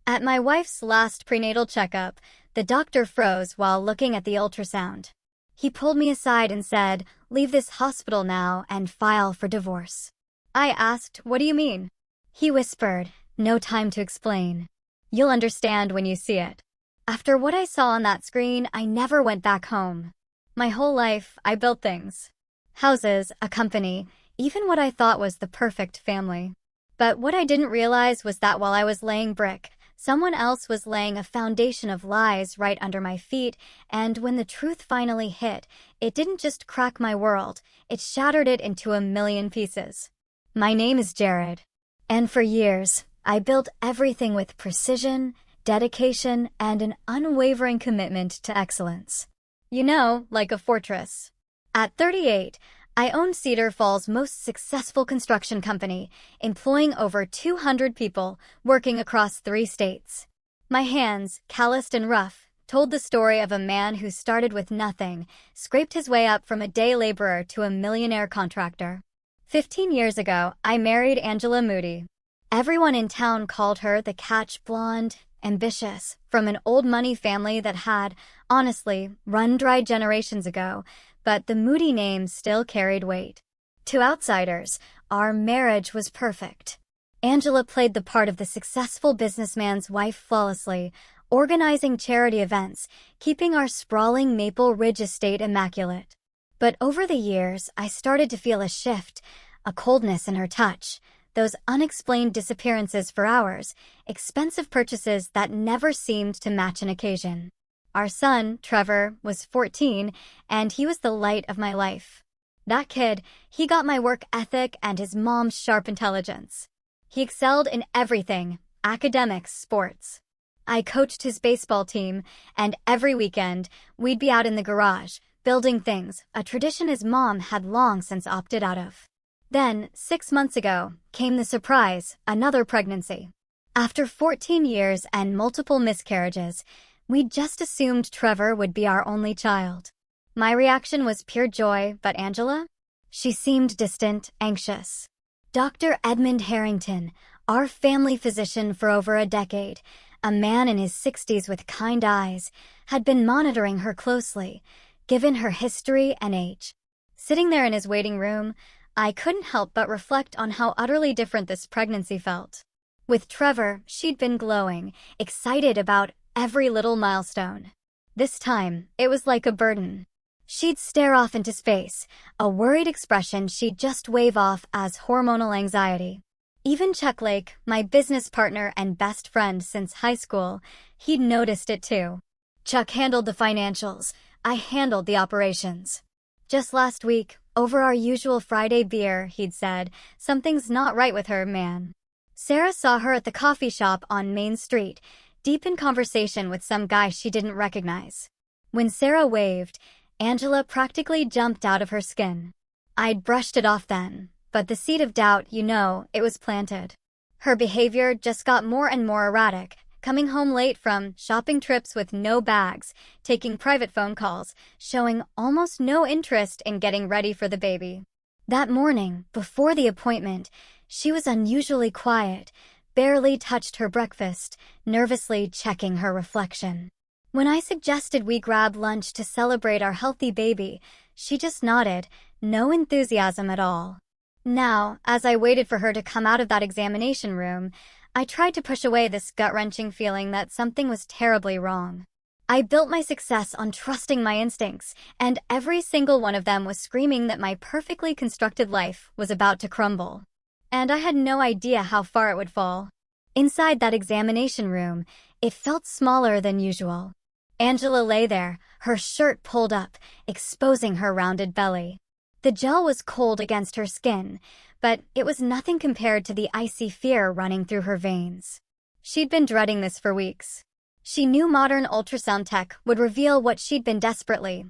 At my wife's last prenatal checkup, the doctor froze while looking at the ultrasound. He pulled me aside and said, "Leave this hospital now and file for divorce." I asked, "What do you mean?" He whispered, "No time to explain. You'll understand when you see it." After what I saw on that screen, I never went back home. My whole life, I built things. Houses, a company, even what I thought was the perfect family. But what I didn't realize was that while I was laying brick, someone else was laying a foundation of lies right under my feet, and when the truth finally hit, it didn't just crack my world, it shattered it into a million pieces. My name is Jared, and for years, I built everything with precision, dedication, and an unwavering commitment to excellence. You know, like a fortress. At 38, I own Cedar Falls' most successful construction company, employing over 200 people, working across 3 states. My hands, calloused and rough, told the story of a man who started with nothing, scraped his way up from a day laborer to a millionaire contractor. 15 years ago, I married Angela Moody. Everyone in town called her the catch blonde, ambitious, from an old money family that had, honestly, run dry generations ago, but the Moody name still carried weight. To outsiders, our marriage was perfect. Angela played the part of the successful businessman's wife flawlessly, organizing charity events, keeping our sprawling Maple Ridge estate immaculate. But over the years, I started to feel a shift, a coldness in her touch, those unexplained disappearances for hours, expensive purchases that never seemed to match an occasion. Our son, Trevor, was 14, and he was the light of my life. That kid, he got my work ethic and his mom's sharp intelligence. He excelled in everything, academics, sports. I coached his baseball team, and every weekend, we'd be out in the garage, building things, a tradition his mom had long since opted out of. Then, 6 months ago, came the surprise, another pregnancy. After 14 years and multiple miscarriages, we'd just assumed Trevor would be our only child. My reaction was pure joy, but Angela? She seemed distant, anxious. Dr. Edmund Harrington, our family physician for over a decade, a man in his 60s with kind eyes, had been monitoring her closely, given her history and age. Sitting there in his waiting room, I couldn't help but reflect on how utterly different this pregnancy felt. With Trevor, she'd been glowing, excited about every little milestone. This time, it was like a burden. She'd stare off into space, a worried expression she'd just wave off as hormonal anxiety. Even Chuck Lake, my business partner and best friend since high school, he'd noticed it too. Chuck handled the financials, I handled the operations. Just last week, over our usual Friday beer, he'd said, "Something's not right with her, man." Sarah saw her at the coffee shop on Main Street, deep in conversation with some guy she didn't recognize. When Sarah waved, Angela practically jumped out of her skin. I'd brushed it off then, but the seed of doubt, it was planted. Her behavior just got more and more erratic, coming home late from shopping trips with no bags, taking private phone calls, showing almost no interest in getting ready for the baby. That morning, before the appointment, she was unusually quiet, barely touched her breakfast, nervously checking her reflection. When I suggested we grab lunch to celebrate our healthy baby, she just nodded, no enthusiasm at all. Now, as I waited for her to come out of that examination room, I tried to push away this gut-wrenching feeling that something was terribly wrong. I built my success on trusting my instincts, and every single one of them was screaming that my perfectly constructed life was about to crumble. And I had no idea how far it would fall. Inside that examination room, it felt smaller than usual. Angela lay there, her shirt pulled up, exposing her rounded belly. The gel was cold against her skin, but it was nothing compared to the icy fear running through her veins. She'd been dreading this for weeks. She knew modern ultrasound tech would reveal what she'd been desperately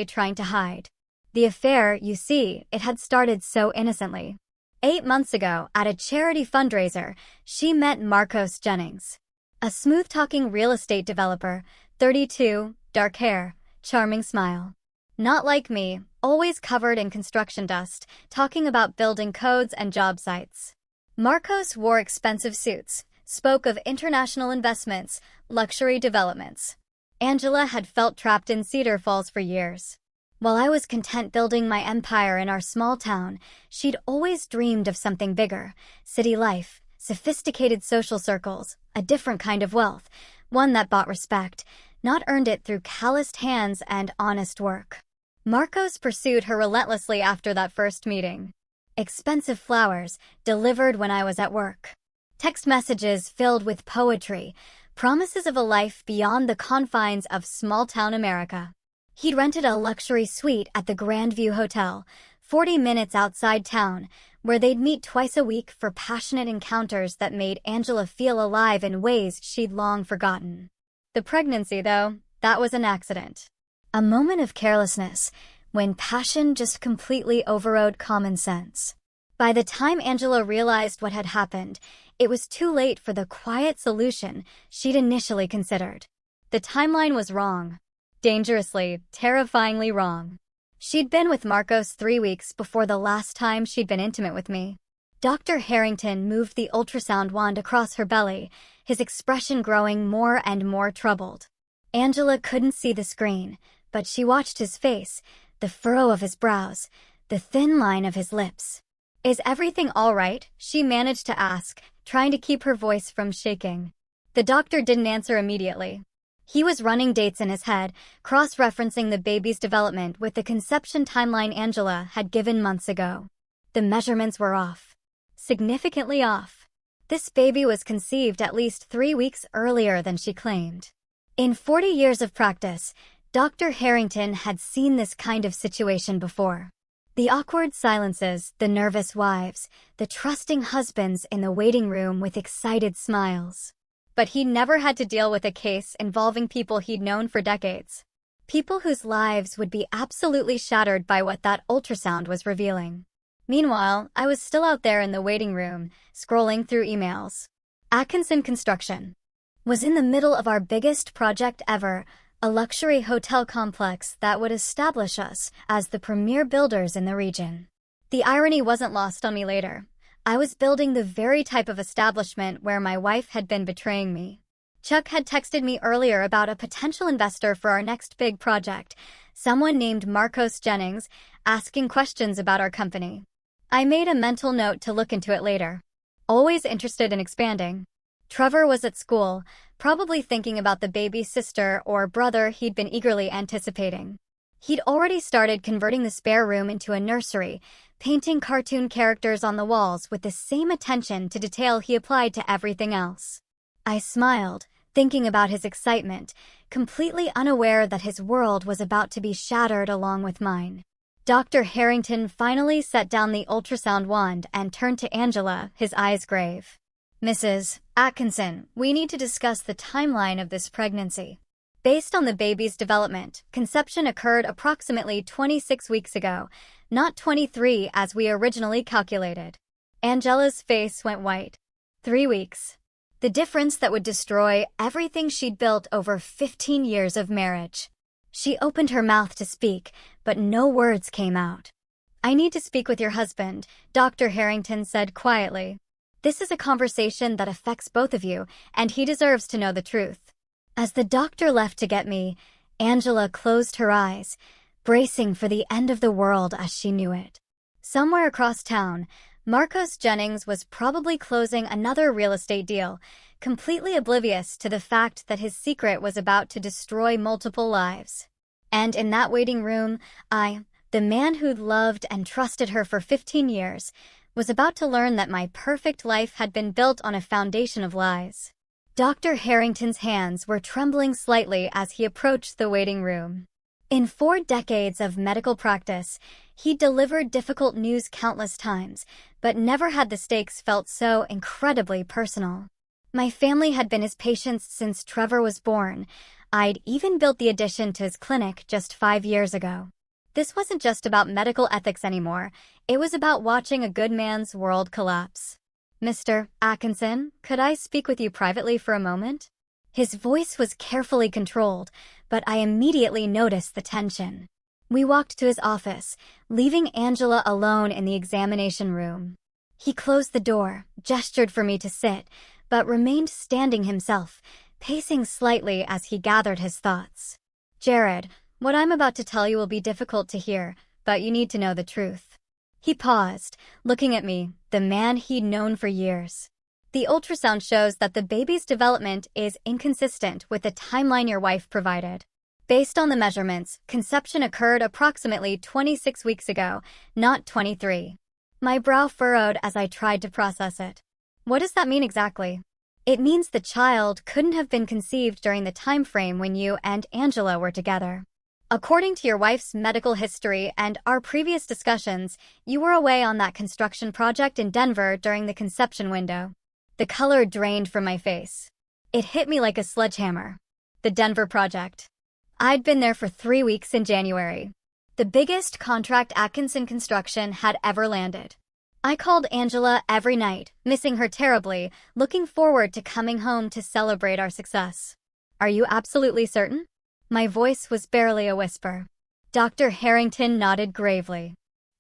trying to hide. The affair, you see, it had started so innocently. 8 months ago, at a charity fundraiser, she met Marcos Jennings, a smooth-talking real estate developer, 32, dark hair, charming smile. Not like me, always covered in construction dust, talking about building codes and job sites. Marcos wore expensive suits, spoke of international investments, luxury developments. Angela had felt trapped in Cedar Falls for years. While I was content building my empire in our small town, she'd always dreamed of something bigger: city life, sophisticated social circles, a different kind of wealth, one that bought respect, not earned it through calloused hands and honest work. Marcos pursued her relentlessly after that first meeting. Expensive flowers, delivered when I was at work. Text messages filled with poetry, promises of a life beyond the confines of small-town America. He'd rented a luxury suite at the Grandview Hotel, 40 minutes outside town, where they'd meet twice a week for passionate encounters that made Angela feel alive in ways she'd long forgotten. The pregnancy, though, that was an accident. A moment of carelessness, when passion just completely overrode common sense. By the time Angela realized what had happened, it was too late for the quiet solution she'd initially considered. The timeline was wrong. Dangerously, terrifyingly wrong. She'd been with Marcos 3 weeks before the last time she'd been intimate with me. Dr. Harrington moved the ultrasound wand across her belly, his expression growing more and more troubled. Angela couldn't see the screen, but she watched his face, the furrow of his brows, the thin line of his lips. "Is everything all right?" she managed to ask, trying to keep her voice from shaking. The doctor didn't answer immediately. He was running dates in his head, cross-referencing the baby's development with the conception timeline Angela had given months ago. The measurements were off. Significantly off. This baby was conceived at least 3 weeks earlier than she claimed. In 40 years of practice, Dr. Harrington had seen this kind of situation before. The awkward silences, the nervous wives, the trusting husbands in the waiting room with excited smiles. But he'd never had to deal with a case involving people he'd known for decades. People whose lives would be absolutely shattered by what that ultrasound was revealing. Meanwhile, I was still out there in the waiting room, scrolling through emails. Atkinson Construction was in the middle of our biggest project ever, a luxury hotel complex that would establish us as the premier builders in the region. The irony wasn't lost on me later. I was building the very type of establishment where my wife had been betraying me. Chuck had texted me earlier about a potential investor for our next big project, someone named Marcos Jennings, asking questions about our company. I made a mental note to look into it later. Always interested in expanding. Trevor was at school, probably thinking about the baby's sister or brother he'd been eagerly anticipating. He'd already started converting the spare room into a nursery, painting cartoon characters on the walls with the same attention to detail he applied to everything else. I smiled, thinking about his excitement, completely unaware that his world was about to be shattered along with mine. Dr. Harrington finally set down the ultrasound wand and turned to Angela, his eyes grave. "Mrs. Atkinson, we need to discuss the timeline of this pregnancy. Based on the baby's development, conception occurred approximately 26 weeks ago, not 23 as we originally calculated." Angela's face went white. 3 weeks. The difference that would destroy everything she'd built over 15 years of marriage. She opened her mouth to speak, but no words came out. "I need to speak with your husband," Dr. Harrington said quietly. "This is a conversation that affects both of you, and he deserves to know the truth." As the doctor left to get me, Angela closed her eyes, bracing for the end of the world as she knew it. Somewhere across town, Marcos Jennings was probably closing another real estate deal, completely oblivious to the fact that his secret was about to destroy multiple lives. And in that waiting room, I, the man who'd loved and trusted her for 15 years, was about to learn that my perfect life had been built on a foundation of lies. Dr. Harrington's hands were trembling slightly as he approached the waiting room. In 4 decades of medical practice, he'd delivered difficult news countless times, but never had the stakes felt so incredibly personal. My family had been his patients since Trevor was born. I'd even built the addition to his clinic just 5 years ago. This wasn't just about medical ethics anymore. It was about watching a good man's world collapse. "Mr. Atkinson, could I speak with you privately for a moment?" His voice was carefully controlled, but I immediately noticed the tension. We walked to his office, leaving Angela alone in the examination room. He closed the door, gestured for me to sit, but remained standing himself, pacing slightly as he gathered his thoughts. "Jared, what I'm about to tell you will be difficult to hear, but you need to know the truth." He paused, looking at me, the man he'd known for years. "The ultrasound shows that the baby's development is inconsistent with the timeline your wife provided. Based on the measurements, conception occurred approximately 26 weeks ago, not 23. My brow furrowed as I tried to process it. "What does that mean exactly?" "It means the child couldn't have been conceived during the time frame when you and Angela were together. According to your wife's medical history and our previous discussions, you were away on that construction project in Denver during the conception window." The color drained from my face. It hit me like a sledgehammer. The Denver project. I'd been there for 3 weeks in January. The biggest contract Atkinson Construction had ever landed. I called Angela every night, missing her terribly, looking forward to coming home to celebrate our success. "Are you absolutely certain?" My voice was barely a whisper. Dr. Harrington nodded gravely.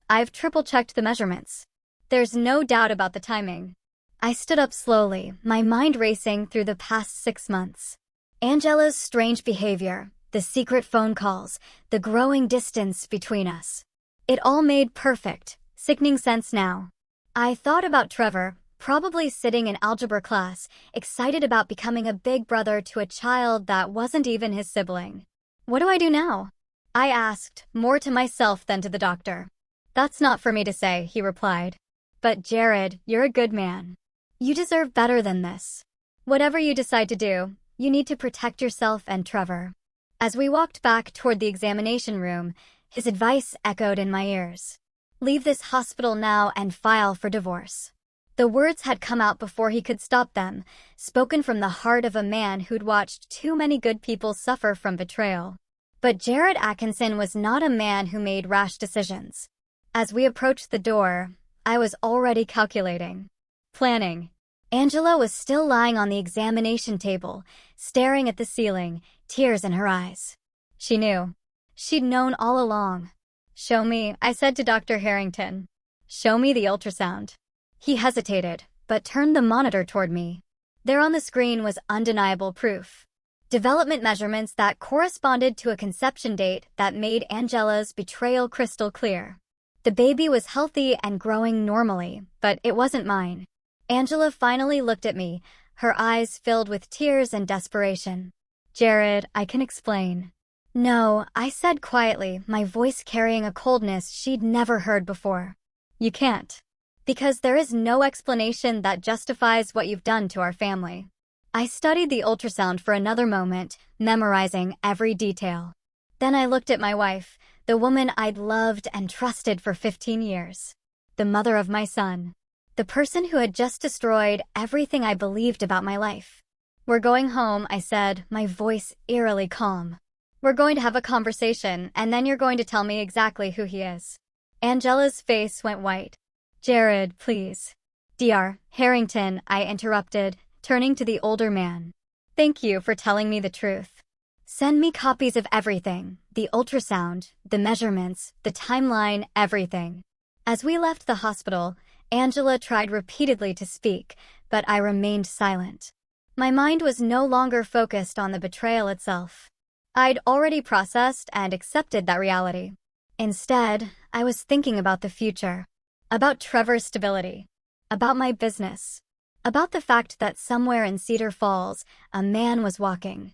"I've triple-checked the measurements. There's no doubt about the timing." I stood up slowly, my mind racing through the past 6 months. Angela's strange behavior, the secret phone calls, the growing distance between us. It all made perfect, sickening sense now. I thought about Trevor, probably sitting in algebra class, excited about becoming a big brother to a child that wasn't even his sibling. "What do I do now?" I asked, more to myself than to the doctor. "That's not for me to say," he replied. "But Jared, you're a good man. You deserve better than this. Whatever you decide to do, you need to protect yourself and Trevor." As we walked back toward the examination room, his advice echoed in my ears. "Leave this hospital now and file for divorce." The words had come out before he could stop them, spoken from the heart of a man who'd watched too many good people suffer from betrayal. But Jared Atkinson was not a man who made rash decisions. As we approached the door, I was already calculating. Planning. Angela was still lying on the examination table, staring at the ceiling, tears in her eyes. She knew. She'd known all along. "Show me," I said to Dr. Harrington. "Show me the ultrasound." He hesitated, but turned the monitor toward me. There on the screen was undeniable proof. Development measurements that corresponded to a conception date that made Angela's betrayal crystal clear. The baby was healthy and growing normally, but it wasn't mine. Angela finally looked at me, her eyes filled with tears and desperation. "Jared, I can explain." "No," I said quietly, my voice carrying a coldness she'd never heard before. "You can't. Because there is no explanation that justifies what you've done to our family." I studied the ultrasound for another moment, memorizing every detail. Then I looked at my wife, the woman I'd loved and trusted for 15 years. The mother of my son. The person who had just destroyed everything I believed about my life. "We're going home," I said, my voice eerily calm. "We're going to have a conversation, and then you're going to tell me exactly who he is." Angela's face went white. "Jared, please." "Dr. Harrington," I interrupted, turning to the older man. "Thank you for telling me the truth. Send me copies of everything, the ultrasound, the measurements, the timeline, everything." As we left the hospital, Angela tried repeatedly to speak, but I remained silent. My mind was no longer focused on the betrayal itself. I'd already processed and accepted that reality. Instead, I was thinking about the future. About Trevor's stability. About my business. About the fact that somewhere in Cedar Falls, a man was walking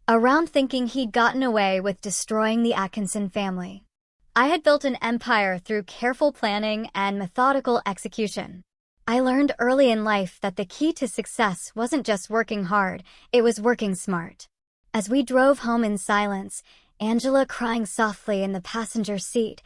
around thinking he'd gotten away with destroying the Atkinson family. I had built an empire through careful planning and methodical execution. I learned early in life that the key to success wasn't just working hard, it was working smart. As we drove home in silence, Angela crying softly in the passenger seat,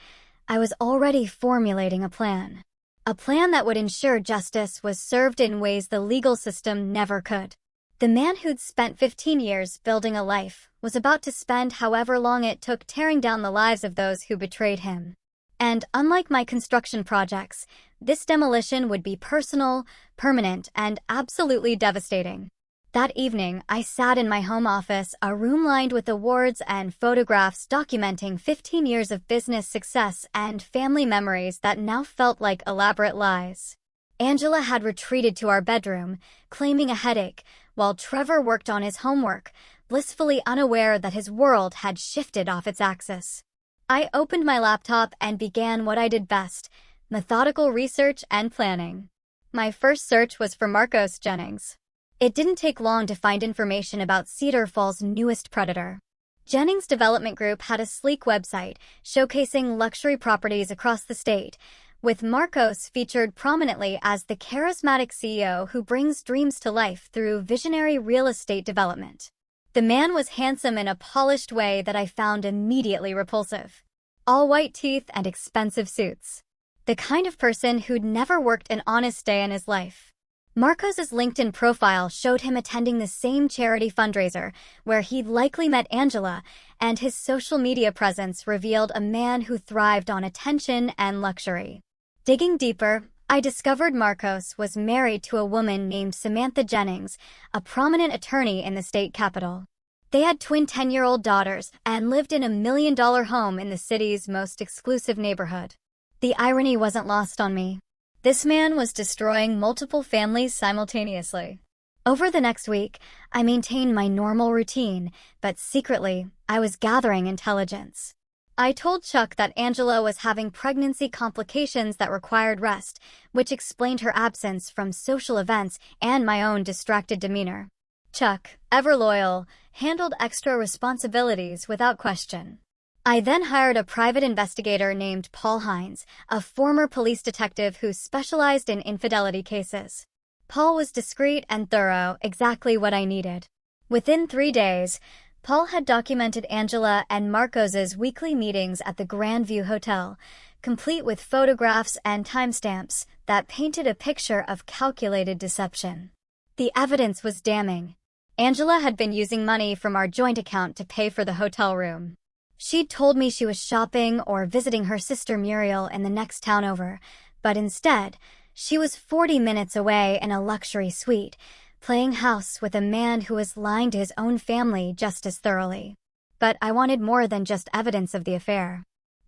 I was already formulating a plan. A plan that would ensure justice was served in ways the legal system never could. The man who'd spent 15 years building a life was about to spend however long it took tearing down the lives of those who betrayed him. And unlike my construction projects, this demolition would be personal, permanent, and absolutely devastating. That evening, I sat in my home office, a room lined with awards and photographs documenting 15 years of business success and family memories that now felt like elaborate lies. Angela had retreated to our bedroom, claiming a headache, while Trevor worked on his homework, blissfully unaware that his world had shifted off its axis. I opened my laptop and began what I did best: methodical research and planning. My first search was for Marcos Jennings. It didn't take long to find information about Cedar Falls' newest predator. Jennings Development Group had a sleek website showcasing luxury properties across the state, with Marcos featured prominently as the charismatic CEO who brings dreams to life through visionary real estate development. The man was handsome in a polished way that I found immediately repulsive. All white teeth and expensive suits. The kind of person who'd never worked an honest day in his life. Marcos's LinkedIn profile showed him attending the same charity fundraiser where he'd likely met Angela, and his social media presence revealed a man who thrived on attention and luxury. Digging deeper, I discovered Marcos was married to a woman named Samantha Jennings, a prominent attorney in the state capital. They had twin 10-year-old daughters and lived in a $1 million home in the city's most exclusive neighborhood. The irony wasn't lost on me. This man was destroying multiple families simultaneously. Over the next week, I maintained my normal routine, but secretly, I was gathering intelligence. I told Chuck that Angela was having pregnancy complications that required rest, which explained her absence from social events and my own distracted demeanor. Chuck, ever loyal, handled extra responsibilities without question. I then hired a private investigator named Paul Hines, a former police detective who specialized in infidelity cases. Paul was discreet and thorough, exactly what I needed. Within 3 days, Paul had documented Angela and Marcos's weekly meetings at the Grandview Hotel, complete with photographs and timestamps that painted a picture of calculated deception. The evidence was damning. Angela had been using money from our joint account to pay for the hotel room. She'd told me she was shopping or visiting her sister Muriel in the next town over, but instead, she was 40 minutes away in a luxury suite, playing house with a man who was lying to his own family just as thoroughly. But I wanted more than just evidence of the affair.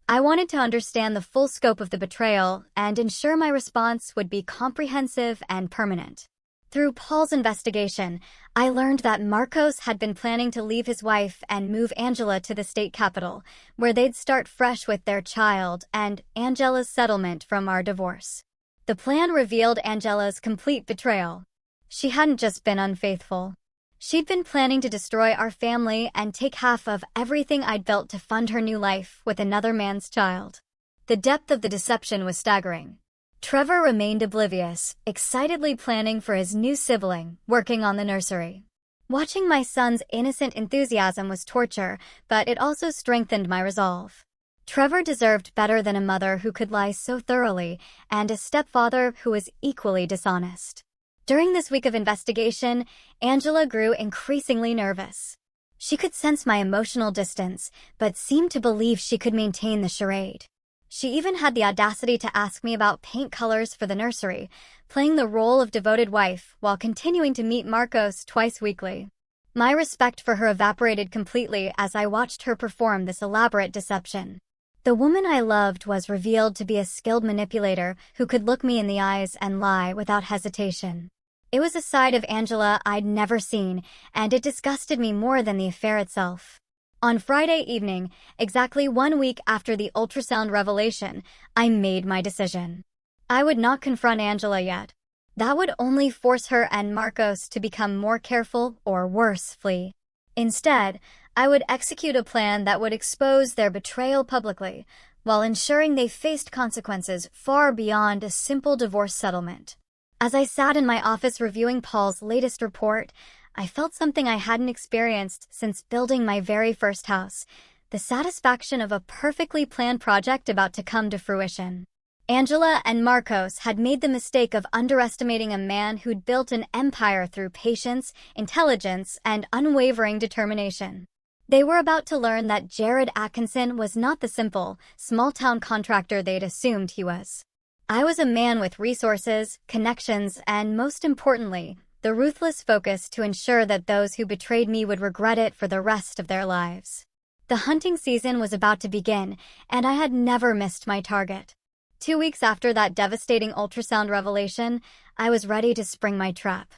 I wanted to understand the full scope of the betrayal and ensure my response would be comprehensive and permanent. Through Paul's investigation, I learned that Marcos had been planning to leave his wife and move Angela to the state capital, where they'd start fresh with their child and Angela's settlement from our divorce. The plan revealed Angela's complete betrayal. She hadn't just been unfaithful. She'd been planning to destroy our family and take half of everything I'd built to fund her new life with another man's child. The depth of the deception was staggering. Trevor remained oblivious, excitedly planning for his new sibling, working on the nursery. Watching my son's innocent enthusiasm was torture, but it also strengthened my resolve. Trevor deserved better than a mother who could lie so thoroughly, and a stepfather who was equally dishonest. During this week of investigation, Angela grew increasingly nervous. She could sense my emotional distance, but seemed to believe she could maintain the charade. She even had the audacity to ask me about paint colors for the nursery, playing the role of devoted wife while continuing to meet Marcos twice weekly. My respect for her evaporated completely as I watched her perform this elaborate deception. The woman I loved was revealed to be a skilled manipulator who could look me in the eyes and lie without hesitation. It was a side of Angela I'd never seen, and it disgusted me more than the affair itself. On Friday evening, exactly 1 week after the ultrasound revelation, I made my decision. I would not confront Angela yet. That would only force her and Marcos to become more careful or worse, flee. Instead, I would execute a plan that would expose their betrayal publicly, while ensuring they faced consequences far beyond a simple divorce settlement. As I sat in my office reviewing Paul's latest report, I felt something I hadn't experienced since building my very first house: the satisfaction of a perfectly planned project about to come to fruition. Angela and Marcos had made the mistake of underestimating a man who'd built an empire through patience, intelligence, and unwavering determination. They were about to learn that Jared Atkinson was not the simple, small-town contractor they'd assumed he was. I was a man with resources, connections, and most importantly, the ruthless focus to ensure that those who betrayed me would regret it for the rest of their lives. The hunting season was about to begin, and I had never missed my target. 2 weeks after that devastating ultrasound revelation, I was ready to spring my trap.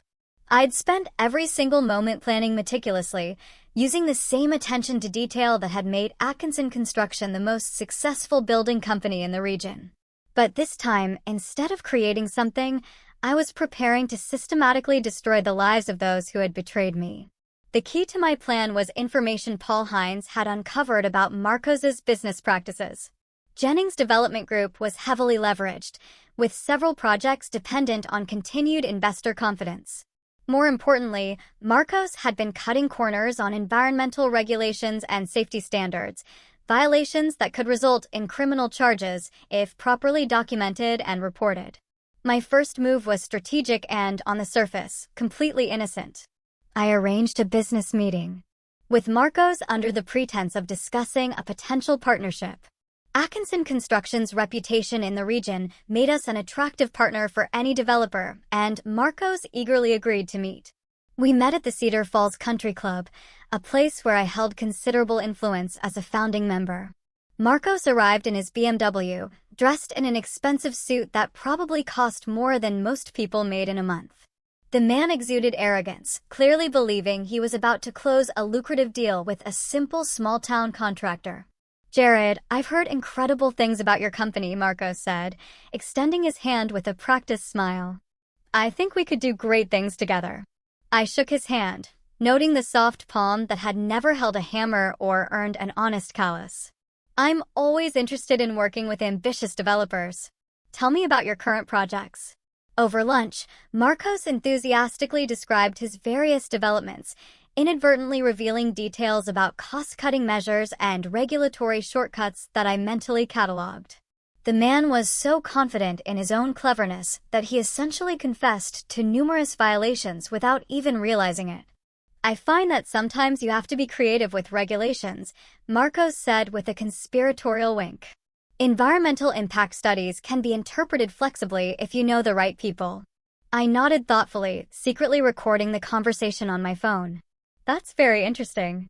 I'd spent every single moment planning meticulously, using the same attention to detail that had made Atkinson Construction the most successful building company in the region. But this time, instead of creating something, I was preparing to systematically destroy the lives of those who had betrayed me. The key to my plan was information Paul Hines had uncovered about Marcos's business practices. Jennings Development Group was heavily leveraged, with several projects dependent on continued investor confidence. More importantly, Marcos had been cutting corners on environmental regulations and safety standards, violations that could result in criminal charges if properly documented and reported. My first move was strategic and, on the surface, completely innocent. I arranged a business meeting with Marcos under the pretense of discussing a potential partnership. Atkinson Construction's reputation in the region made us an attractive partner for any developer, and Marcos eagerly agreed to meet. We met at the Cedar Falls Country Club, a place where I held considerable influence as a founding member. Marcos arrived in his BMW, dressed in an expensive suit that probably cost more than most people made in a month. The man exuded arrogance, clearly believing he was about to close a lucrative deal with a simple small-town contractor. "Jared, I've heard incredible things about your company," Marcos said, extending his hand with a practiced smile. "I think we could do great things together." I shook his hand, noting the soft palm that had never held a hammer or earned an honest callus. "I'm always interested in working with ambitious developers. Tell me about your current projects." Over lunch, Marcos enthusiastically described his various developments, inadvertently revealing details about cost-cutting measures and regulatory shortcuts that I mentally cataloged. The man was so confident in his own cleverness that he essentially confessed to numerous violations without even realizing it. "I find that sometimes you have to be creative with regulations," Marcos said with a conspiratorial wink. "Environmental impact studies can be interpreted flexibly if you know the right people." I nodded thoughtfully, secretly recording the conversation on my phone. "That's very interesting.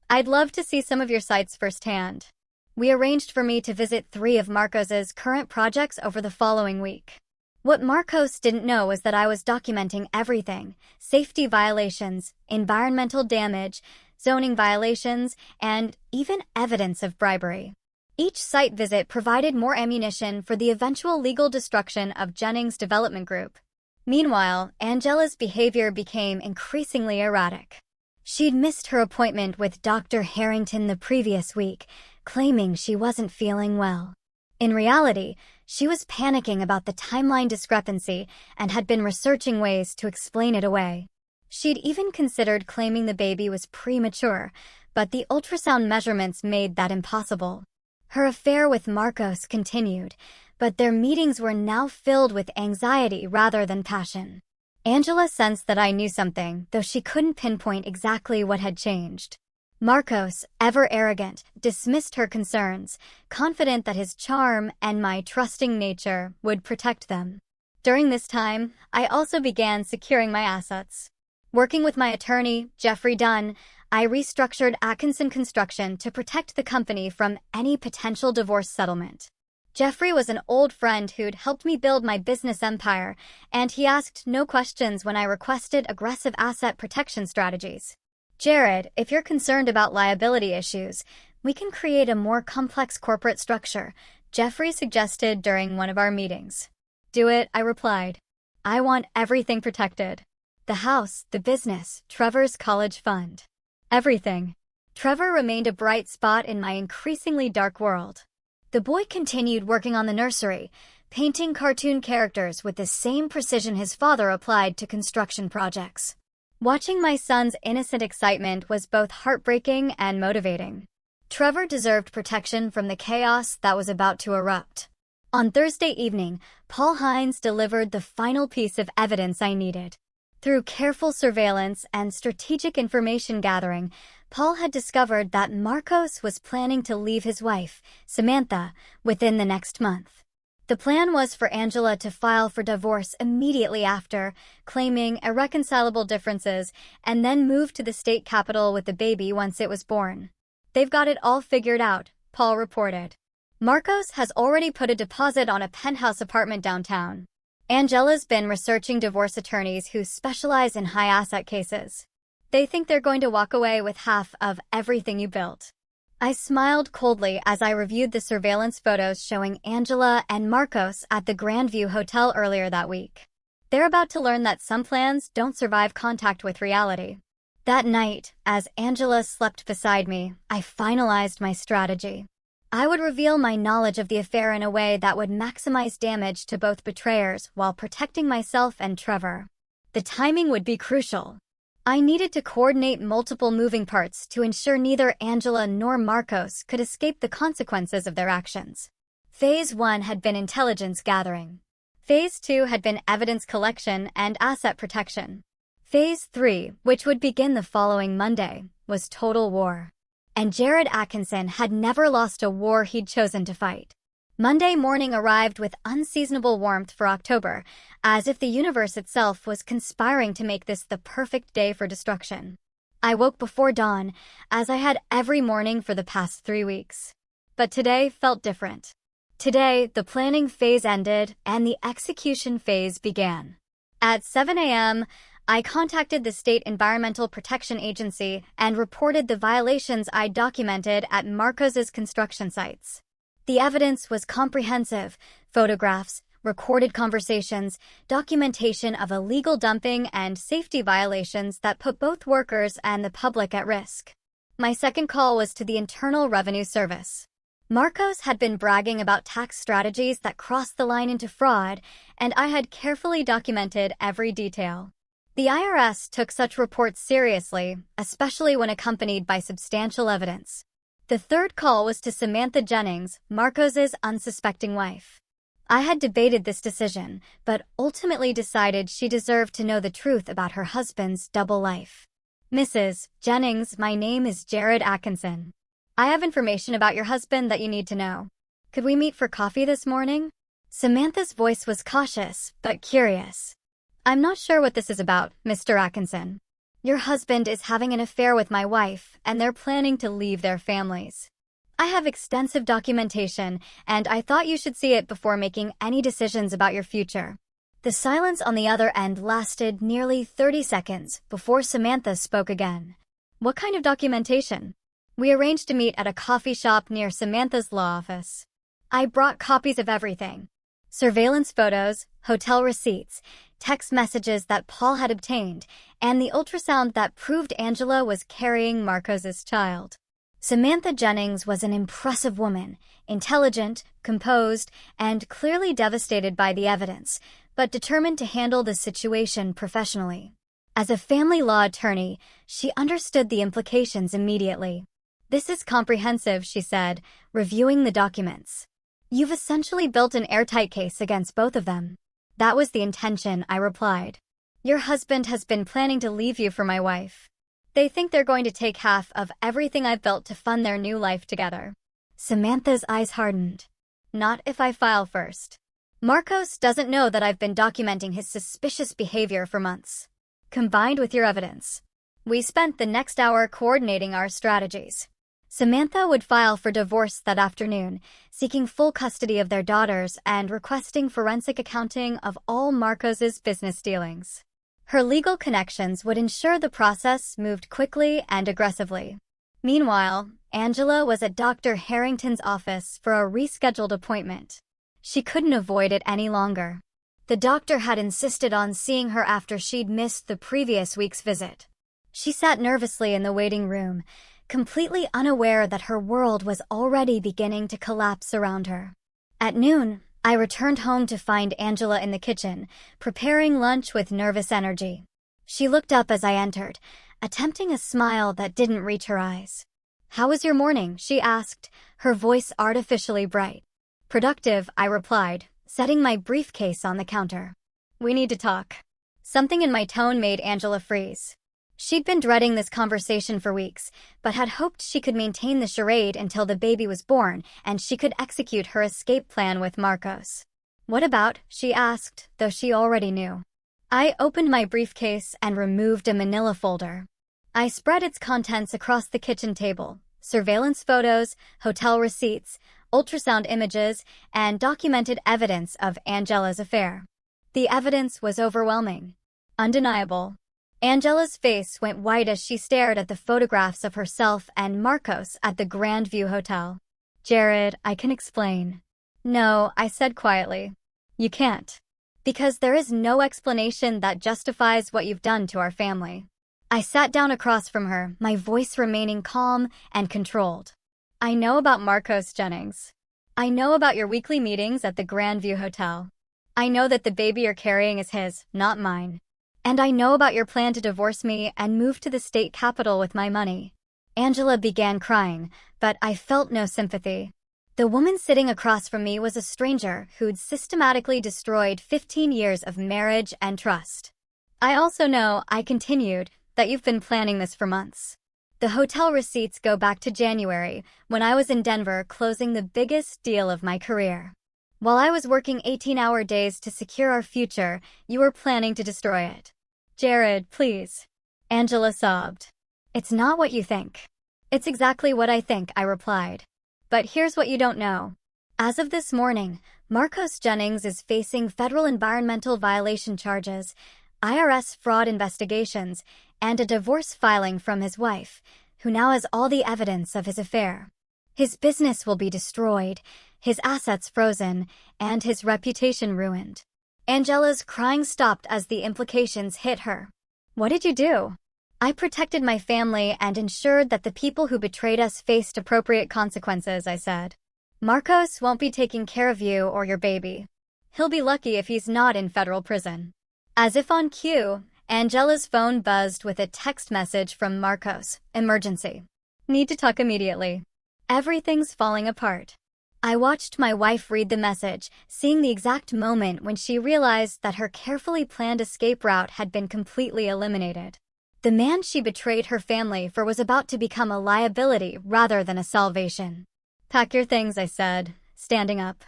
I'd love to see some of your sites firsthand." We arranged for me to visit 3 of Marcos's current projects over the following week. What Marcos didn't know was that I was documenting everything: safety violations, environmental damage, zoning violations, and even evidence of bribery. Each site visit provided more ammunition for the eventual legal destruction of Jennings Development Group. Meanwhile, Angela's behavior became increasingly erratic. She'd missed her appointment with Dr. Harrington the previous week, claiming she wasn't feeling well. In reality, she was panicking about the timeline discrepancy and had been researching ways to explain it away. She'd even considered claiming the baby was premature, but the ultrasound measurements made that impossible. Her affair with Marcos continued, but their meetings were now filled with anxiety rather than passion. Angela sensed that I knew something, though she couldn't pinpoint exactly what had changed. Marcos, ever arrogant, dismissed her concerns, confident that his charm and my trusting nature would protect them. During this time, I also began securing my assets. Working with my attorney, Jeffrey Dunn, I restructured Atkinson Construction to protect the company from any potential divorce settlement. Jeffrey was an old friend who'd helped me build my business empire, and he asked no questions when I requested aggressive asset protection strategies. "Jared, if you're concerned about liability issues, we can create a more complex corporate structure," Jeffrey suggested during one of our meetings. "Do it," I replied. "I want everything protected. The house, the business, Trevor's college fund. Everything." Trevor remained a bright spot in my increasingly dark world. The boy continued working on the nursery, painting cartoon characters with the same precision his father applied to construction projects. Watching my son's innocent excitement was both heartbreaking and motivating. Trevor deserved protection from the chaos that was about to erupt. On Thursday evening, Paul Hines delivered the final piece of evidence I needed. Through careful surveillance and strategic information gathering, Paul had discovered that Marcos was planning to leave his wife, Samantha, within the next month. The plan was for Angela to file for divorce immediately after, claiming irreconcilable differences, and then move to the state capital with the baby once it was born. "They've got it all figured out," Paul reported. Marcos has already put a deposit on a penthouse apartment downtown. Angela's been researching divorce attorneys who specialize in high-asset cases. They think they're going to walk away with half of everything you built. I smiled coldly as I reviewed the surveillance photos showing Angela and Marcos at the Grandview Hotel earlier that week. They're about to learn that some plans don't survive contact with reality. That night, as Angela slept beside me, I finalized my strategy. I would reveal my knowledge of the affair in a way that would maximize damage to both betrayers while protecting myself and Trevor. The timing would be crucial. I needed to coordinate multiple moving parts to ensure neither Angela nor Marcos could escape the consequences of their actions. Phase 1 had been intelligence gathering. Phase 2 had been evidence collection and asset protection. Phase 3, which would begin the following Monday, was total war. And Jared Atkinson had never lost a war he'd chosen to fight. Monday morning arrived with unseasonable warmth for October, as if the universe itself was conspiring to make this the perfect day for destruction. I woke before dawn, as I had every morning for the past 3 weeks. But today felt different. Today, the planning phase ended and the execution phase began. At 7 a.m., I contacted the State Environmental Protection Agency and reported the violations I'd documented at Marcos's construction sites. The evidence was comprehensive: photographs, recorded conversations, documentation of illegal dumping, and safety violations that put both workers and the public at risk. My second call was to the Internal Revenue Service. Marcos had been bragging about tax strategies that crossed the line into fraud, and I had carefully documented every detail. The IRS took such reports seriously, especially when accompanied by substantial evidence. The third call was to Samantha Jennings, Marcos's unsuspecting wife. I had debated this decision, but ultimately decided she deserved to know the truth about her husband's double life. Mrs. Jennings, my name is Jared Atkinson. I have information about your husband that you need to know. Could we meet for coffee this morning? Samantha's voice was cautious, but curious. I'm not sure what this is about, Mr. Atkinson. Your husband is having an affair with my wife, and they're planning to leave their families. I have extensive documentation, and I thought you should see it before making any decisions about your future. The silence on the other end lasted nearly 30 seconds before Samantha spoke again. What kind of documentation? We arranged to meet at a coffee shop near Samantha's law office. I brought copies of everything: surveillance photos, hotel receipts, text messages that Paul had obtained, and the ultrasound that proved Angela was carrying Marcos's child. Samantha Jennings was an impressive woman, intelligent, composed, and clearly devastated by the evidence, but determined to handle the situation professionally. As a family law attorney, she understood the implications immediately. "This is comprehensive," she said, reviewing the documents. "You've essentially built an airtight case against both of them." "That was the intention," I replied. "Your husband has been planning to leave you for my wife. They think they're going to take half of everything I've built to fund their new life together." Samantha's eyes hardened. "Not if I file first. Marcos doesn't know that I've been documenting his suspicious behavior for months. Combined with your evidence." We spent the next hour coordinating our strategies. Samantha would file for divorce that afternoon, seeking full custody of their daughters and requesting forensic accounting of all Marcos's business dealings. Her legal connections would ensure the process moved quickly and aggressively. Meanwhile, Angela was at Dr. Harrington's office for a rescheduled appointment. She couldn't avoid it any longer. The doctor had insisted on seeing her after she'd missed the previous week's visit. She sat nervously in the waiting room, completely unaware that her world was already beginning to collapse around her. At noon, I returned home to find Angela in the kitchen, preparing lunch with nervous energy. She looked up as I entered, attempting a smile that didn't reach her eyes. "How was your morning?" she asked, her voice artificially bright. "Productive," I replied, setting my briefcase on the counter. "We need to talk." Something in my tone made Angela freeze. She'd been dreading this conversation for weeks, but had hoped she could maintain the charade until the baby was born and she could execute her escape plan with Marcos. "What about?" she asked, though she already knew. I opened my briefcase and removed a manila folder. I spread its contents across the kitchen table: surveillance photos, hotel receipts, ultrasound images, and documented evidence of Angela's affair. The evidence was overwhelming. Undeniable. Angela's face went white as she stared at the photographs of herself and Marcos at the Grand View Hotel. "Jared, I can explain." "No," I said quietly. "You can't. Because there is no explanation that justifies what you've done to our family." I sat down across from her, my voice remaining calm and controlled. "I know about Marcos Jennings. I know about your weekly meetings at the Grand View Hotel. I know that the baby you're carrying is his, not mine. And I know about your plan to divorce me and move to the state capital with my money." Angela began crying, but I felt no sympathy. The woman sitting across from me was a stranger who'd systematically destroyed 15 years of marriage and trust. "I also know," I continued, "that you've been planning this for months. The hotel receipts go back to January, when I was in Denver closing the biggest deal of my career. While I was working 18-hour days to secure our future, you were planning to destroy it." "Jared, please." Angela sobbed. "It's not what you think." "It's exactly what I think," I replied. "But here's what you don't know. As of this morning, Marcos Jennings is facing federal environmental violation charges, IRS fraud investigations, and a divorce filing from his wife, who now has all the evidence of his affair. His business will be destroyed, his assets frozen, and his reputation ruined." Angela's crying stopped as the implications hit her. "What did you do?" "I protected my family and ensured that the people who betrayed us faced appropriate consequences," I said. "Marcos won't be taking care of you or your baby. He'll be lucky if he's not in federal prison." As if on cue, Angela's phone buzzed with a text message from Marcos. "Emergency. Need to talk immediately. Everything's falling apart." I watched my wife read the message, seeing the exact moment when she realized that her carefully planned escape route had been completely eliminated. The man she betrayed her family for was about to become a liability rather than a salvation. "Pack your things," I said, standing up.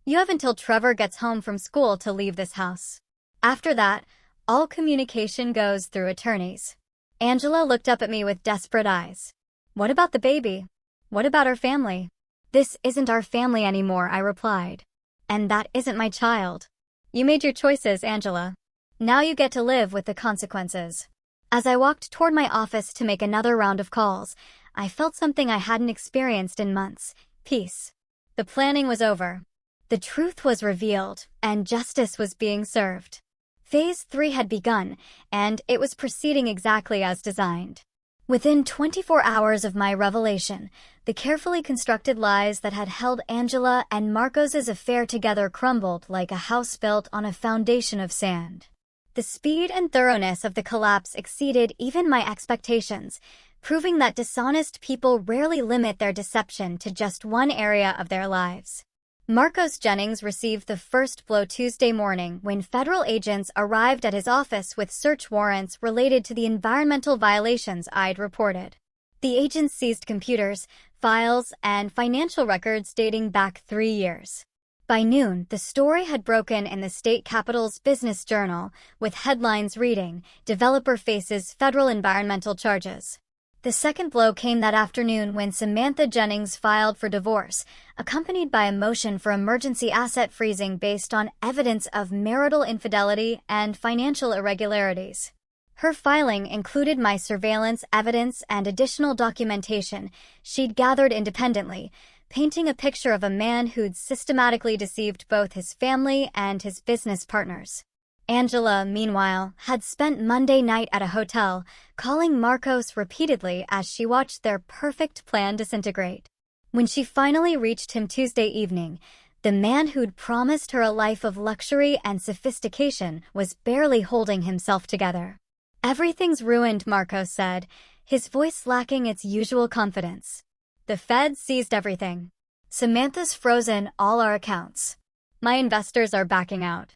"You have until Trevor gets home from school to leave this house. After that, all communication goes through attorneys." Angela looked up at me with desperate eyes. "What about the baby? What about our family?" "This isn't our family anymore," I replied. "And that isn't my child. You made your choices, Angela. Now you get to live with the consequences." As I walked toward my office to make another round of calls, I felt something I hadn't experienced in months: peace. The planning was over. The truth was revealed, and justice was being served. Phase 3 had begun, and it was proceeding exactly as designed. Within 24 hours of my revelation, the carefully constructed lies that had held Angela and Marcos's affair together crumbled like a house built on a foundation of sand. The speed and thoroughness of the collapse exceeded even my expectations, proving that dishonest people rarely limit their deception to just one area of their lives. Marcos Jennings received the first blow Tuesday morning when federal agents arrived at his office with search warrants related to the environmental violations I'd reported. The agents seized computers, files, and financial records dating back 3 years. By noon, the story had broken in the state capital's business journal, with headlines reading, "Developer faces federal environmental charges." The second blow came that afternoon when Samantha Jennings filed for divorce, accompanied by a motion for emergency asset freezing based on evidence of marital infidelity and financial irregularities. Her filing included my surveillance evidence and additional documentation she'd gathered independently, painting a picture of a man who'd systematically deceived both his family and his business partners. Angela, meanwhile, had spent Monday night at a hotel, calling Marcos repeatedly as she watched their perfect plan disintegrate. When she finally reached him Tuesday evening, the man who'd promised her a life of luxury and sophistication was barely holding himself together. "Everything's ruined," Marcos said, his voice lacking its usual confidence. "The Fed seized everything. Samantha's frozen all our accounts. My investors are backing out.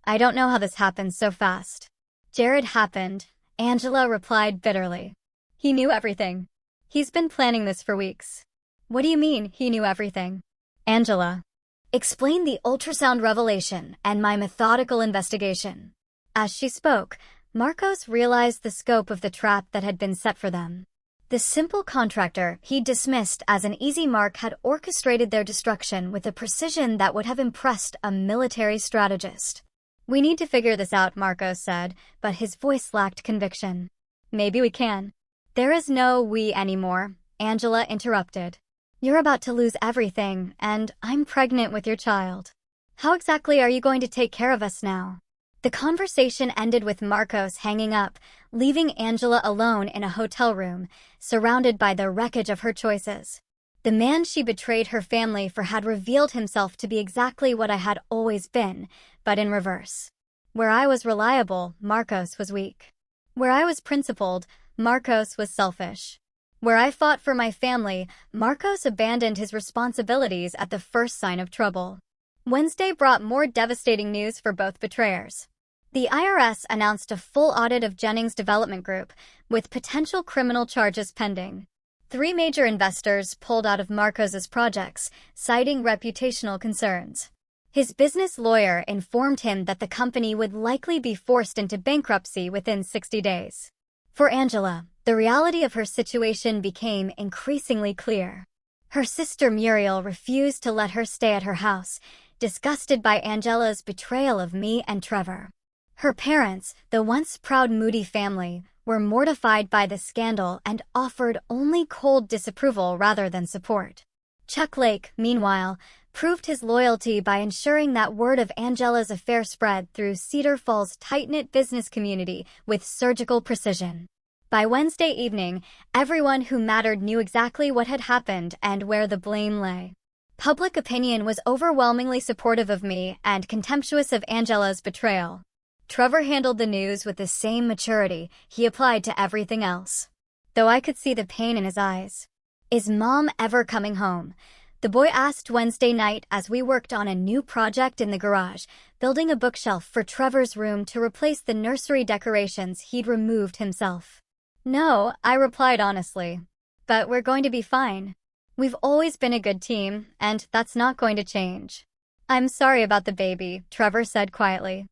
I don't know how this happened so fast." "Jared happened," Angela replied bitterly. "He knew everything. He's been planning this for weeks." "What do you mean, he knew everything?" Angela explained the ultrasound revelation and my methodical investigation. As she spoke, Marcos realized the scope of the trap that had been set for them. The simple contractor he dismissed as an easy mark had orchestrated their destruction with a precision that would have impressed a military strategist. "We need to figure this out," Marcos said, but his voice lacked conviction. "Maybe we can." "There is no we anymore," Angela interrupted. "You're about to lose everything, and I'm pregnant with your child. How exactly are you going to take care of us now?" The conversation ended with Marcos hanging up, leaving Angela alone in a hotel room, surrounded by the wreckage of her choices. The man she betrayed her family for had revealed himself to be exactly what I had always been, but in reverse. Where I was reliable, Marcos was weak. Where I was principled, Marcos was selfish. Where I fought for my family, Marcos abandoned his responsibilities at the first sign of trouble. Wednesday brought more devastating news for both betrayers. The IRS announced a full audit of Jennings Development Group, with potential criminal charges pending. 3 major investors pulled out of Marcos's projects, citing reputational concerns. His business lawyer informed him that the company would likely be forced into bankruptcy within 60 days. For Angela, the reality of her situation became increasingly clear. Her sister Muriel refused to let her stay at her house, disgusted by Angela's betrayal of me and Trevor. Her parents, the once proud Moody family, were mortified by the scandal and offered only cold disapproval rather than support. Chuck Lake, meanwhile, proved his loyalty by ensuring that word of Angela's affair spread through Cedar Falls' tight-knit business community with surgical precision. By Wednesday evening, everyone who mattered knew exactly what had happened and where the blame lay. Public opinion was overwhelmingly supportive of me and contemptuous of Angela's betrayal. Trevor handled the news with the same maturity he applied to everything else. Though I could see the pain in his eyes. "Is Mom ever coming home?" the boy asked Wednesday night as we worked on a new project in the garage, building a bookshelf for Trevor's room to replace the nursery decorations he'd removed himself. "No," I replied honestly. "But we're going to be fine. We've always been a good team, and that's not going to change." "I'm sorry about the baby," Trevor said quietly.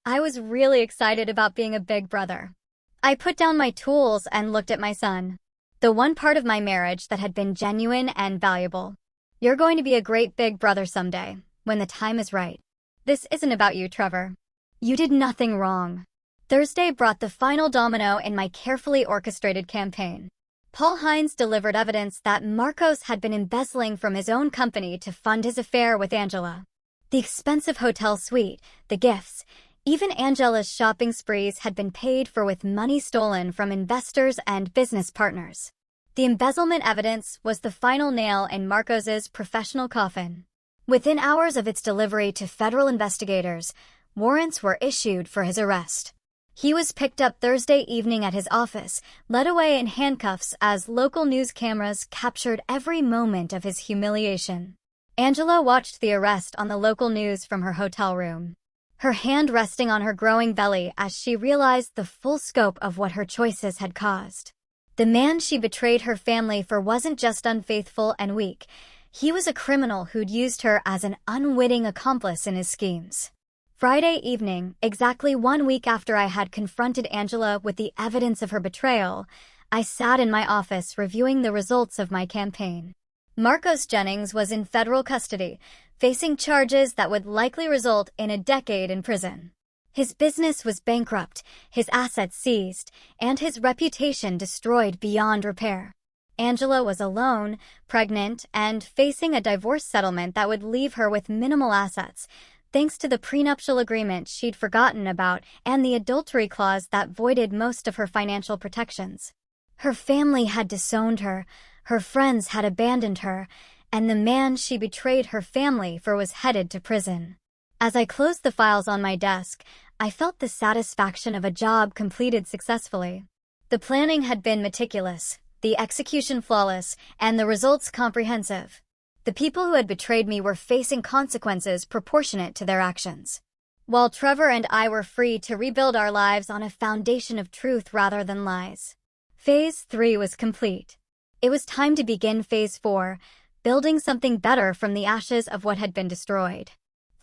I was really excited about being a big brother. I put down my tools and looked at my son. The one part of my marriage that had been genuine and valuable. "You're going to be a great big brother someday, when the time is right. This isn't about you, Trevor. You did nothing wrong." Thursday brought the final domino in my carefully orchestrated campaign. Paul Hines delivered evidence that Marcos had been embezzling from his own company to fund his affair with Angela. The expensive hotel suite, the gifts, even Angela's shopping sprees had been paid for with money stolen from investors and business partners. The embezzlement evidence was the final nail in Marcos's professional coffin. Within hours of its delivery to federal investigators, warrants were issued for his arrest. He was picked up Thursday evening at his office, led away in handcuffs as local news cameras captured every moment of his humiliation. Angela watched the arrest on the local news from her hotel room, her hand resting on her growing belly as she realized the full scope of what her choices had caused. The man she betrayed her family for wasn't just unfaithful and weak. He was a criminal who'd used her as an unwitting accomplice in his schemes. Friday evening, exactly 1 week after I had confronted Angela with the evidence of her betrayal, I sat in my office reviewing the results of my campaign. Marcos Jennings was in federal custody, facing charges that would likely result in a decade in prison. His business was bankrupt, his assets seized, and his reputation destroyed beyond repair. Angela was alone, pregnant, and facing a divorce settlement that would leave her with minimal assets, thanks to the prenuptial agreement she'd forgotten about and the adultery clause that voided most of her financial protections. Her family had disowned her, her friends had abandoned her, and the man she betrayed her family for was headed to prison. As I closed the files on my desk, I felt the satisfaction of a job completed successfully. The planning had been meticulous, the execution flawless, and the results comprehensive. The people who had betrayed me were facing consequences proportionate to their actions, while Trevor and I were free to rebuild our lives on a foundation of truth rather than lies. Phase 3 was complete. It was time to begin Phase 4, building something better from the ashes of what had been destroyed.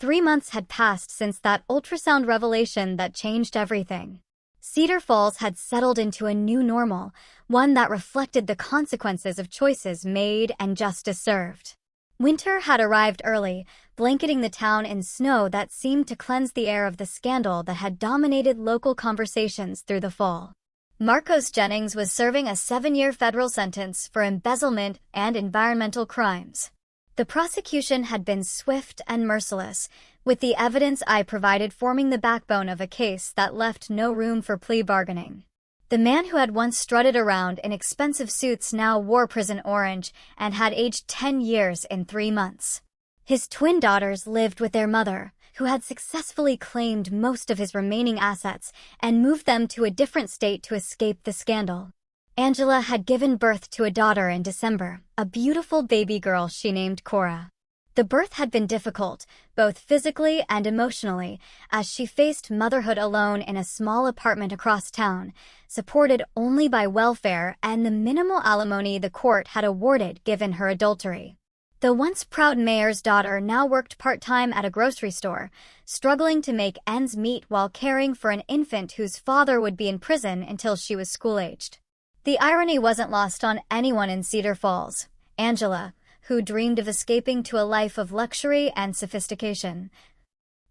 3 months had passed since that ultrasound revelation that changed everything. Cedar Falls had settled into a new normal, one that reflected the consequences of choices made and justice served. Winter had arrived early, blanketing the town in snow that seemed to cleanse the air of the scandal that had dominated local conversations through the fall. Marcos Jennings was serving a 7-year federal sentence for embezzlement and environmental crimes. The prosecution had been swift and merciless, with the evidence I provided forming the backbone of a case that left no room for plea bargaining. The man who had once strutted around in expensive suits now wore prison orange and had aged 10 years in 3 months. His twin daughters lived with their mother, who had successfully claimed most of his remaining assets and moved them to a different state to escape the scandal. Angela had given birth to a daughter in December, a beautiful baby girl she named Cora. The birth had been difficult, both physically and emotionally, as she faced motherhood alone in a small apartment across town, supported only by welfare and the minimal alimony the court had awarded given her adultery. The once proud mayor's daughter now worked part-time at a grocery store, struggling to make ends meet while caring for an infant whose father would be in prison until she was school-aged. The irony wasn't lost on anyone in Cedar Falls. Angela, who dreamed of escaping to a life of luxury and sophistication,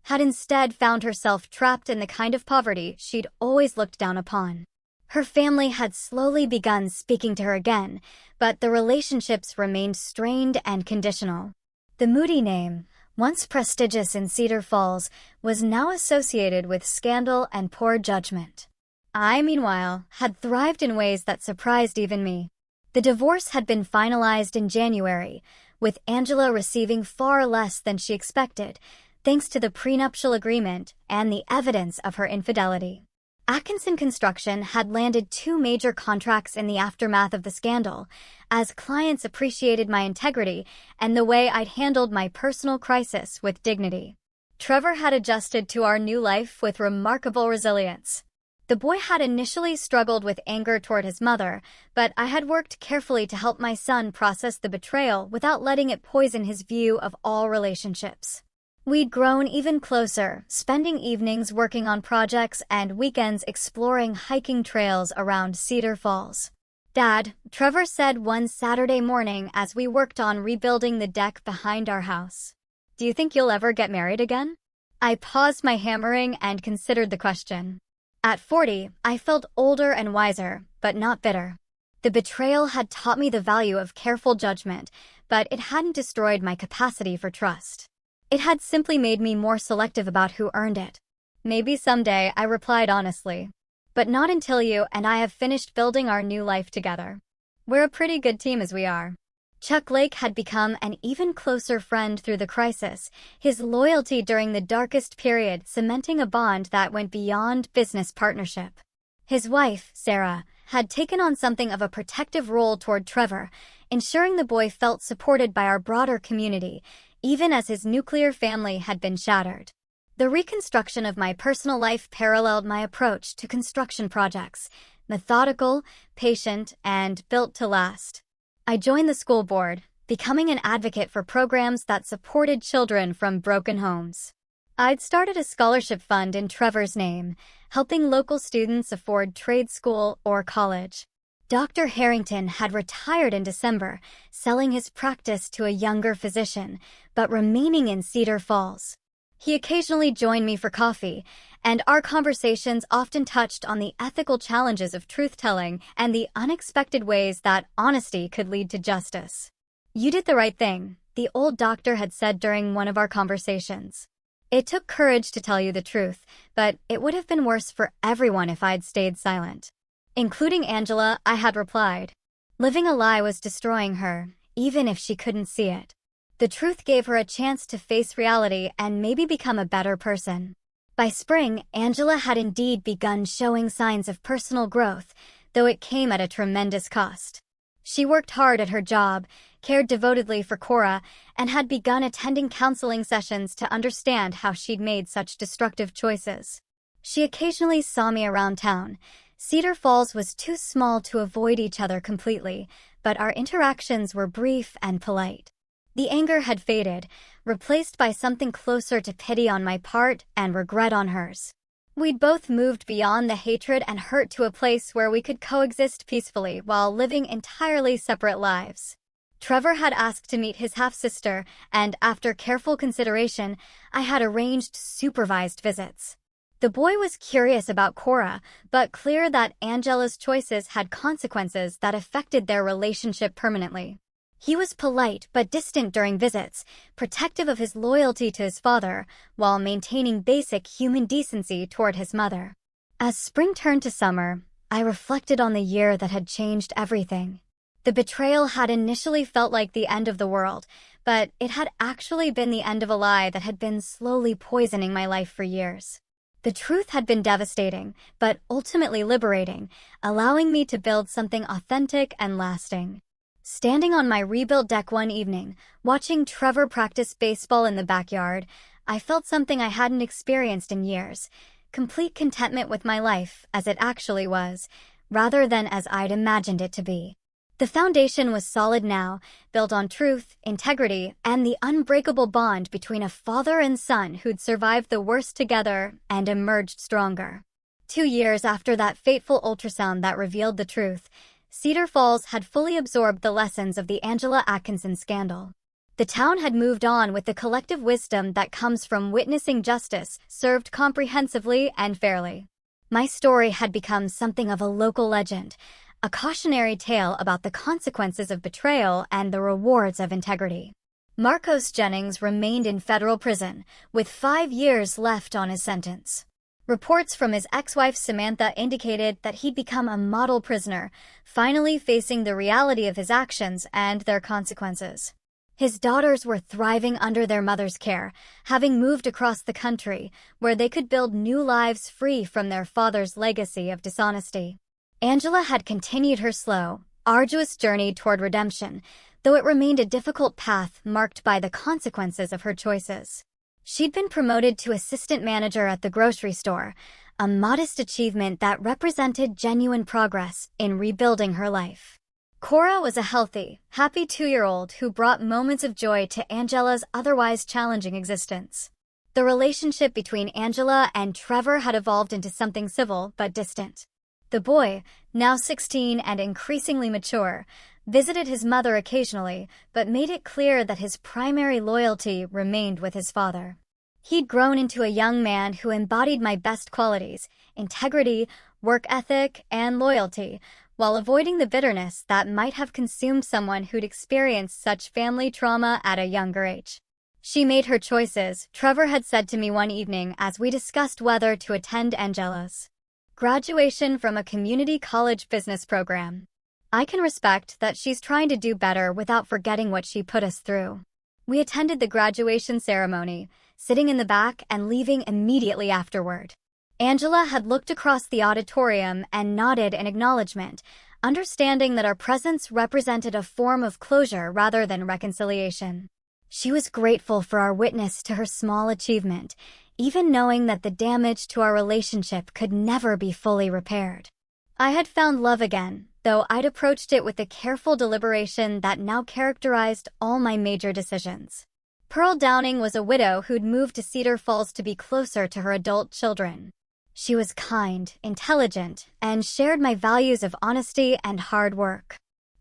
had instead found herself trapped in the kind of poverty she'd always looked down upon. Her family had slowly begun speaking to her again, but the relationships remained strained and conditional. The Moody name, once prestigious in Cedar Falls, was now associated with scandal and poor judgment. I, meanwhile, had thrived in ways that surprised even me. The divorce had been finalized in January, with Angela receiving far less than she expected, thanks to the prenuptial agreement and the evidence of her infidelity. Atkinson Construction had landed 2 major contracts in the aftermath of the scandal, as clients appreciated my integrity and the way I'd handled my personal crisis with dignity. Trevor had adjusted to our new life with remarkable resilience. The boy had initially struggled with anger toward his mother, but I had worked carefully to help my son process the betrayal without letting it poison his view of all relationships. We'd grown even closer, spending evenings working on projects and weekends exploring hiking trails around Cedar Falls. "Dad," Trevor said one Saturday morning as we worked on rebuilding the deck behind our house, "do you think you'll ever get married again?" I paused my hammering and considered the question. At 40, I felt older and wiser, but not bitter. The betrayal had taught me the value of careful judgment, but it hadn't destroyed my capacity for trust. It had simply made me more selective about who earned it. "Maybe someday," I replied honestly. "But not until you and I have finished building our new life together. We're a pretty good team as we are." Chuck Lake had become an even closer friend through the crisis, his loyalty during the darkest period cementing a bond that went beyond business partnership. His wife, Sarah, had taken on something of a protective role toward Trevor, ensuring the boy felt supported by our broader community, even as his nuclear family had been shattered. The reconstruction of my personal life paralleled my approach to construction projects, methodical, patient, and built to last. I joined the school board, becoming an advocate for programs that supported children from broken homes. I'd started a scholarship fund in Trevor's name, helping local students afford trade school or college. Dr. Harrington had retired in December, selling his practice to a younger physician, but remaining in Cedar Falls. He occasionally joined me for coffee, and our conversations often touched on the ethical challenges of truth-telling and the unexpected ways that honesty could lead to justice. "You did the right thing," the old doctor had said during one of our conversations. "It took courage to tell you the truth, but it would have been worse for everyone if I'd stayed silent." Including Angela, I had replied. Living a lie was destroying her, even if she couldn't see it. The truth gave her a chance to face reality and maybe become a better person. By spring, Angela had indeed begun showing signs of personal growth, though it came at a tremendous cost. She worked hard at her job, cared devotedly for Cora, and had begun attending counseling sessions to understand how she'd made such destructive choices. She occasionally saw me around town. Cedar Falls was too small to avoid each other completely, but our interactions were brief and polite. The anger had faded, replaced by something closer to pity on my part and regret on hers. We'd both moved beyond the hatred and hurt to a place where we could coexist peacefully while living entirely separate lives. Trevor had asked to meet his half-sister, and after careful consideration, I had arranged supervised visits. The boy was curious about Cora, but clear that Angela's choices had consequences that affected their relationship permanently. He was polite but distant during visits, protective of his loyalty to his father, while maintaining basic human decency toward his mother. As spring turned to summer, I reflected on the year that had changed everything. The betrayal had initially felt like the end of the world, but it had actually been the end of a lie that had been slowly poisoning my life for years. The truth had been devastating, but ultimately liberating, allowing me to build something authentic and lasting. Standing on my rebuilt deck one evening, watching Trevor practice baseball in the backyard, I felt something I hadn't experienced in years: complete contentment with my life as it actually was, rather than as I'd imagined it to be. The foundation was solid now, built on truth, integrity, and the unbreakable bond between a father and son who'd survived the worst together and emerged stronger. 2 years after that fateful ultrasound that revealed the truth, Cedar Falls had fully absorbed the lessons of the Angela Atkinson scandal. The town had moved on with the collective wisdom that comes from witnessing justice served comprehensively and fairly. My story had become something of a local legend, a cautionary tale about the consequences of betrayal and the rewards of integrity. Marcos Jennings remained in federal prison, with 5 years left on his sentence. Reports from his ex-wife Samantha indicated that he'd become a model prisoner, finally facing the reality of his actions and their consequences. His daughters were thriving under their mother's care, having moved across the country, where they could build new lives free from their father's legacy of dishonesty. Angela had continued her slow, arduous journey toward redemption, though it remained a difficult path marked by the consequences of her choices. She'd been promoted to assistant manager at the grocery store, a modest achievement that represented genuine progress in rebuilding her life. Cora was a healthy, happy 2-year-old who brought moments of joy to Angela's otherwise challenging existence. The relationship between Angela and Trevor had evolved into something civil but distant. The boy, now 16 and increasingly mature, visited his mother occasionally, but made it clear that his primary loyalty remained with his father. He'd grown into a young man who embodied my best qualities: integrity, work ethic, and loyalty, while avoiding the bitterness that might have consumed someone who'd experienced such family trauma at a younger age. She made her choices, Trevor had said to me one evening as we discussed whether to attend Angela's graduation from a community college business program. I can respect that she's trying to do better without forgetting what she put us through. We attended the graduation ceremony, sitting in the back and leaving immediately afterward. Angela had looked across the auditorium and nodded in acknowledgement, understanding that our presence represented a form of closure rather than reconciliation. She was grateful for our witness to her small achievement, even knowing that the damage to our relationship could never be fully repaired. I had found love again, though I'd approached it with the careful deliberation that now characterized all my major decisions. Pearl Downing was a widow who'd moved to Cedar Falls to be closer to her adult children. She was kind, intelligent, and shared my values of honesty and hard work.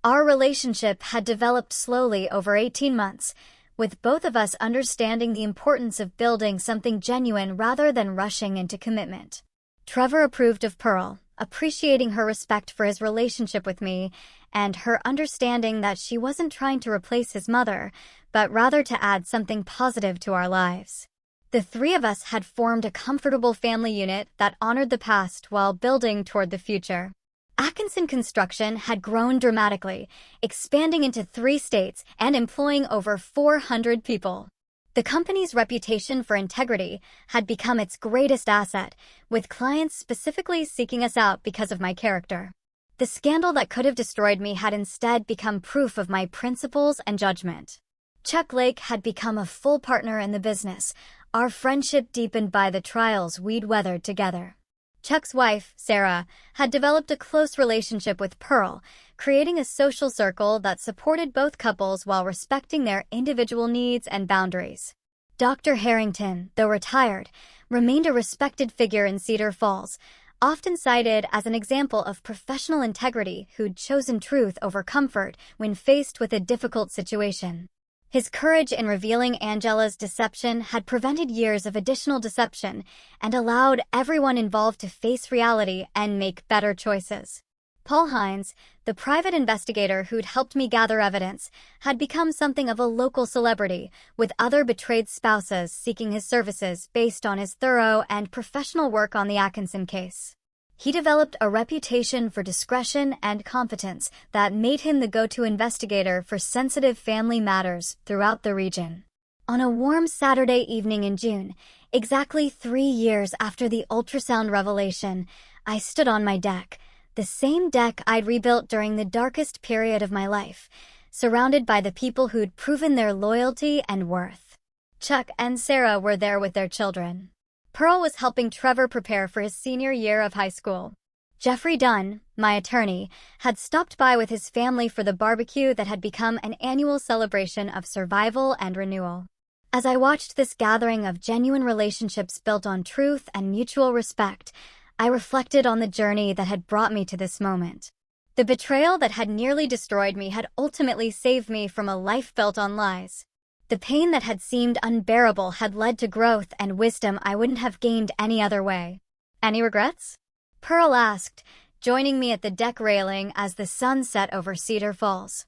Our relationship had developed slowly over 18 months, with both of us understanding the importance of building something genuine rather than rushing into commitment. Trevor approved of Pearl, appreciating her respect for his relationship with me, and her understanding that she wasn't trying to replace his mother, but rather to add something positive to our lives. The three of us had formed a comfortable family unit that honored the past while building toward the future. Atkinson Construction had grown dramatically, expanding into 3 states and employing over 400 people. The company's reputation for integrity had become its greatest asset, with clients specifically seeking us out because of my character. The scandal that could have destroyed me had instead become proof of my principles and judgment. Chuck Lake had become a full partner in the business, our friendship deepened by the trials we'd weathered together. Chuck's wife, Sarah, had developed a close relationship with Pearl, creating a social circle that supported both couples while respecting their individual needs and boundaries. Dr. Harrington, though retired, remained a respected figure in Cedar Falls, often cited as an example of professional integrity who'd chosen truth over comfort when faced with a difficult situation. His courage in revealing Angela's deception had prevented years of additional deception and allowed everyone involved to face reality and make better choices. Paul Hines, the private investigator who'd helped me gather evidence, had become something of a local celebrity, with other betrayed spouses seeking his services based on his thorough and professional work on the Atkinson case. He developed a reputation for discretion and competence that made him the go-to investigator for sensitive family matters throughout the region. On a warm Saturday evening in June, exactly 3 years after the ultrasound revelation, I stood on my deck, the same deck I'd rebuilt during the darkest period of my life, surrounded by the people who'd proven their loyalty and worth. Chuck and Sarah were there with their children. Pearl was helping Trevor prepare for his senior year of high school. Jeffrey Dunn, my attorney, had stopped by with his family for the barbecue that had become an annual celebration of survival and renewal. As I watched this gathering of genuine relationships built on truth and mutual respect, I reflected on the journey that had brought me to this moment. The betrayal that had nearly destroyed me had ultimately saved me from a life built on lies. The pain that had seemed unbearable had led to growth and wisdom I wouldn't have gained any other way. Any regrets? Pearl asked, joining me at the deck railing as the sun set over Cedar Falls.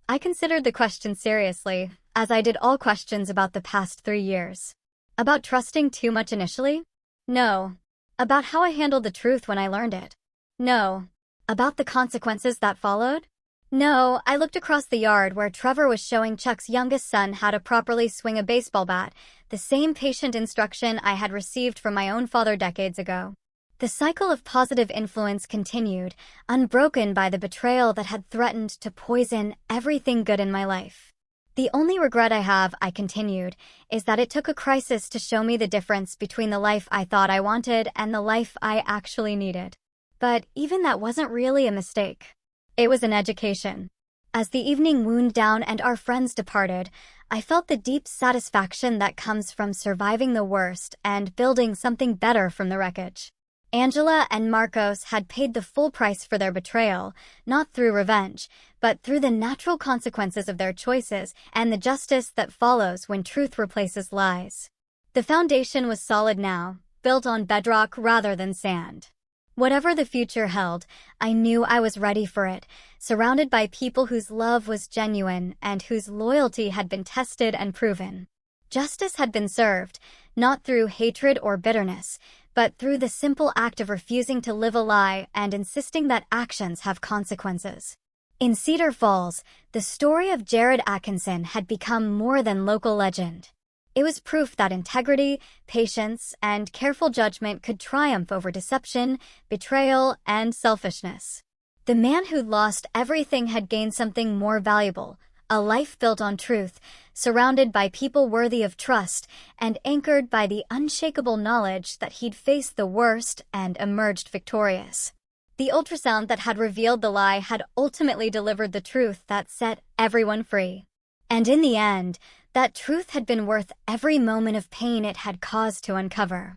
I considered the question seriously, as I did all questions about the past 3 years. About trusting too much initially? No. About how I handled the truth when I learned it? No. About the consequences that followed? No. I looked across the yard where Trevor was showing Chuck's youngest son how to properly swing a baseball bat, the same patient instruction I had received from my own father decades ago. The cycle of positive influence continued, unbroken by the betrayal that had threatened to poison everything good in my life. The only regret I have, I continued, is that it took a crisis to show me the difference between the life I thought I wanted and the life I actually needed. But even that wasn't really a mistake. It was an education. As the evening wound down and our friends departed, I felt the deep satisfaction that comes from surviving the worst and building something better from the wreckage. Angela and Marcos had paid the full price for their betrayal, not through revenge, but through the natural consequences of their choices and the justice that follows when truth replaces lies. The foundation was solid now, built on bedrock rather than sand. Whatever the future held, I knew I was ready for it, surrounded by people whose love was genuine and whose loyalty had been tested and proven. Justice had been served, not through hatred or bitterness, but through the simple act of refusing to live a lie and insisting that actions have consequences. In Cedar Falls, the story of Jared Atkinson had become more than local legend. It was proof that integrity, patience, and careful judgment could triumph over deception, betrayal, and selfishness. The man who'd lost everything had gained something more valuable, a life built on truth, surrounded by people worthy of trust, and anchored by the unshakable knowledge that he'd faced the worst and emerged victorious. The ultrasound that had revealed the lie had ultimately delivered the truth that set everyone free. And in the end, that truth had been worth every moment of pain it had caused to uncover.